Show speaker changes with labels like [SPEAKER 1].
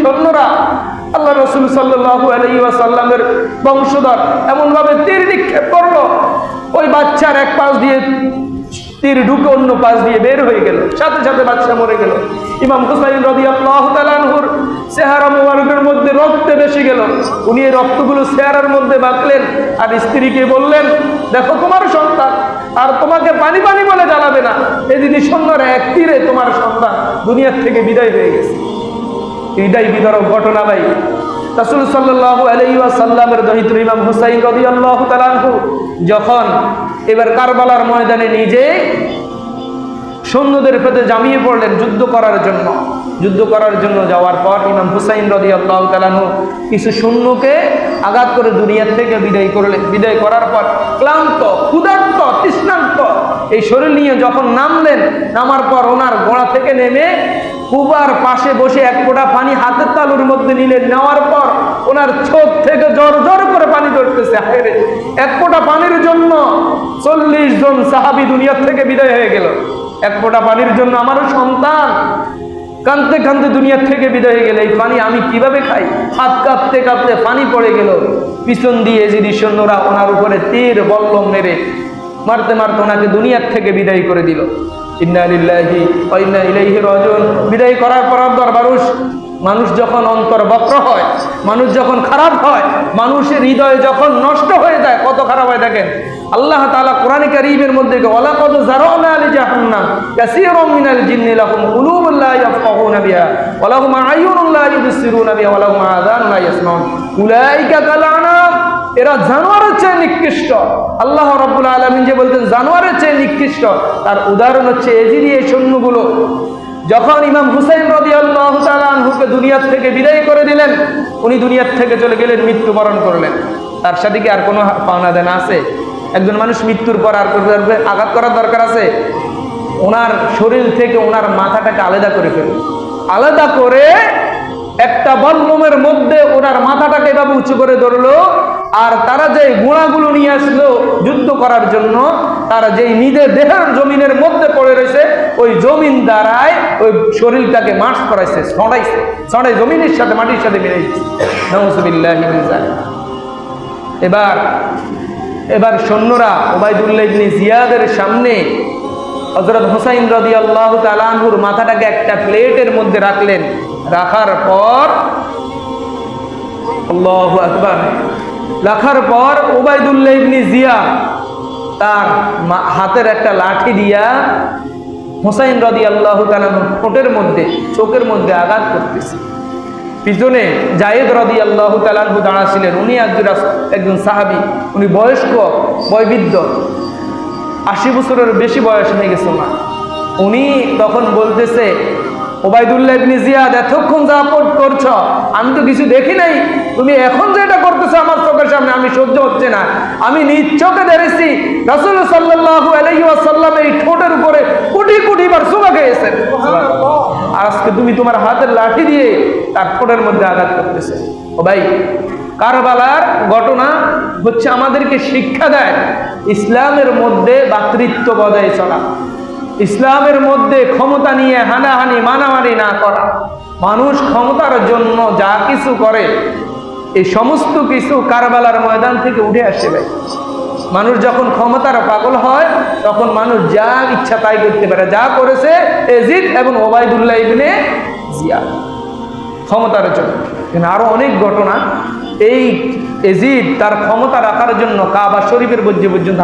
[SPEAKER 1] সৈন্যরা আল্লাহ রাসূল সাল্লাল্লাহু আলাইহি ওয়াসাল্লামের বংশধর এমন ভাবে তীর নিক্ষেপ করলো, ওই বাচ্চার এক পাশ দিয়ে তীর ঢুকে অন্য পাশ দিয়ে বের হয়ে গেল, সাথে সাথে বাচ্চা মরে গেল। ইমাম হুসাইন রাদিয়াল্লাহু তাআলা আনহুর চেহারা মোবারকের মধ্যে রক্তে ভেসে গেল। উনি এই রক্তগুলো চেহারার মধ্যে মাখলেন আর স্ত্রীকে বললেন, দেখো তোমার সন্তান, আর তোমাকে পানি পানি বলে জ্বালাবে না। এদিকে সৈন্যরা এক তীরে তোমার সন্তান দুনিয়ার থেকে বিদায় হয়ে গেছে। হৃদয় বিদারক ঘটনা ভাই। রাসূল সাল্লাল্লাহু আলাইহি ওয়াসাল্লামের দহিত্র ইমাম হুসাইন রাদিয়াল্লাহু তাআলা আনহু যখন এবার কারবালার ময়দানে নিজে সৈন্যদের পেতে জামিয়ে পড়লেন যুদ্ধ করার জন্য যাওয়ার পর ইমাম হুসাইন রাদিয়াল্লাহু তাআলা আনহু কিছু সৈন্যকে আঘাত করে দুনিয়া থেকে বিদায় করার পর ক্লান্ত, ক্ষুধার্ত, তৃষ্ণার্ত এই শরীর নিয়ে যখন নামার পর ওনার ঘোড়া থেকে নেমে কুবার পাশে বসে এক ফোঁটা পানি হাতের তালুর মধ্যে নিলেন। নেওয়ার পর ওনার চোখ থেকে জর জর করে পানি ঝরতেছে। হায়রে, এক ফোঁটা পানির জন্য 40 জন সাহাবী দুনিয়া থেকে বিদায় হয়ে গেল। এক ফোঁটা পানির জন্য আমারও সন্তান কাঁদতে কাঁদতে দুনিয়া থেকে বিদায় হয়ে গেল। এই পানি আমি কিভাবে খাই? হাত কাঁপতে কাঁপতে পানি পড়ে গেল। পিছন দিয়ে এজিদি সৈন্যরা ওনার উপরে তীর বল্লম মেরে মারতে মারতে ওনাকে দুনিয়ার থেকে বিদায় করে দিল। ইন্না লিল্লাহি ওয়া ইন্না ইলাইহি রাজিউন। বিদায় করার পর মানুষ যখন অন্তর বক্র হয়, মানুষ যখন খারাপ হয়, মানুষের হৃদয় যখন নষ্ট হয়ে যায়, কত খারাপ হয় দেখেন। আল্লাহ তাআলা কোরআনে কারীমের মধ্যে ওয়ালাকাদ যারানা লিজাহান্নাম কাসীরাম মিনাল জিন্নি লাহুম কুলুবুন লা ইয়াফকাহুনা বিহা ওয়া লাহুম আ'য়ুনুন লা ইবসিরুনা বিহা ওয়া লাহুম আযানুন লা ইয়াসমাউন উলাইকা কালআনাম। এরা জানোয়ারের চেয়ে নিকৃষ্ট। আল্লাহ রাব্বুল আলামিন যে বলতেন জানোয়ারের চেয়ে নিকৃষ্ট, তার উদাহরণ হচ্ছে এজিদি এই সৈন্যগুলো। যখন ইমাম হুসাইন রাদিয়াল্লাহু তাআলা আনহুকে দুনিয়ার থেকে বিদায় করে দিলেন, উনি দুনিয়ার থেকে চলে গেলেন, মৃত্যুবরণ করলেন। তার সাথে কি আর কোনো পাওনা দেনা আছে? একজন মানুষ মৃত্যুর পর আর আঘাত করার দরকার আছে? ওনার শরীর থেকে ওনার মাথাটাকে আলাদা করে ফেলুন। আলাদা করে একটা বল্লমের মধ্যে ওনার মাথাটাকে এভাবে উঁচু করে ধরলো। আর তারা যে ঘোড়াগুলো নিয়ে আসলো যুদ্ধ করার জন্য, তারা যেই নিজের দেহের জমিনের মধ্যে পড়ে রয়েছে, ওই জমিন দ্বারায় ওই শরীরটাকে মার্চ করাইছে, ছড়াই জমিনের সাথে মাটির সাথে মিলে দিচ্ছে। নাউযুবিল্লাহি মিন যালিক। এবার সৈন্যরা উবাইদুল্লাহ ইবনে জিয়াদের সামনে হযরত হুসাইন রাদিয়াল্লাহু তাআলা আনহুর মাথাটাকে একটা প্লেটের মধ্যে রাখলেন। রাখার পর আল্লাহু আকবার, রাখার পর উবাইদুল্লাহ ইবনে জিয়াদ তার হাতের একটা লাঠি দিয়া হুসাইন রাদিয়াল্লাহু তাআলা ঠোঁটের মধ্যে, চোখের মধ্যে আঘাত করতেছে। পিছনে জায়েদ রাদিয়াল্লাহু তাআলা আনহু দাঁড়া ছিলেন। উনি একজন সাহাবী, উনি বয়স্ক, বয়বৃদ্ধ, 80 বছরের বেশি বয়স হয়ে গেছে না। উনি তখন বলতেছে, উবাইদুল্লাহ ইবনে জিয়াদ, এতক্ষণ যা করছ আমি তো কিছু দেখি নাই, তুমি এখন যেটা করতেছো আমার চোখের সামনে আমি সহ্য হচ্ছে না। আমি নিজ চোখে দেখেছি রাসূল সাল্লাল্লাহু আলাইহি ওয়াসাল্লাম এই ঠোঁটের উপরে কোটি কোটি বার চুমা খেয়েছেন। আর আজকে তুমি তোমার হাতের লাঠি দিয়ে তার ঠোঁটের মধ্যে আঘাত করতেছে। ও ভাই, কারবালার ঘটনা হচ্ছে আমাদেরকে শিক্ষা দেয় ইসলামের মধ্যে ভ্রাতৃত্ব বজায় চলা, ইসলামের মধ্যে ক্ষমতা নিয়ে হানাহানি মানামানি না করা। মানুষ ক্ষমতার জন্য যা কিছু করে, এই সমস্ত কিছু কারবালার ময়দান থেকে উঠে আসে ভাই। মানুষ যখন ক্ষমতার পাগল হয়, তখন মানুষ যা ইচ্ছা তাই করতে পারে। যা করেছে এজিদ এবং উবাইদুল্লাহ ইবনে জিয়াদ ক্ষমতার জন্য। আরো অনেক ঘটনা। এই এজিদ তার ক্ষমতা রাখার জন্য কাবা শরীফের মধ্যে পর্যন্ত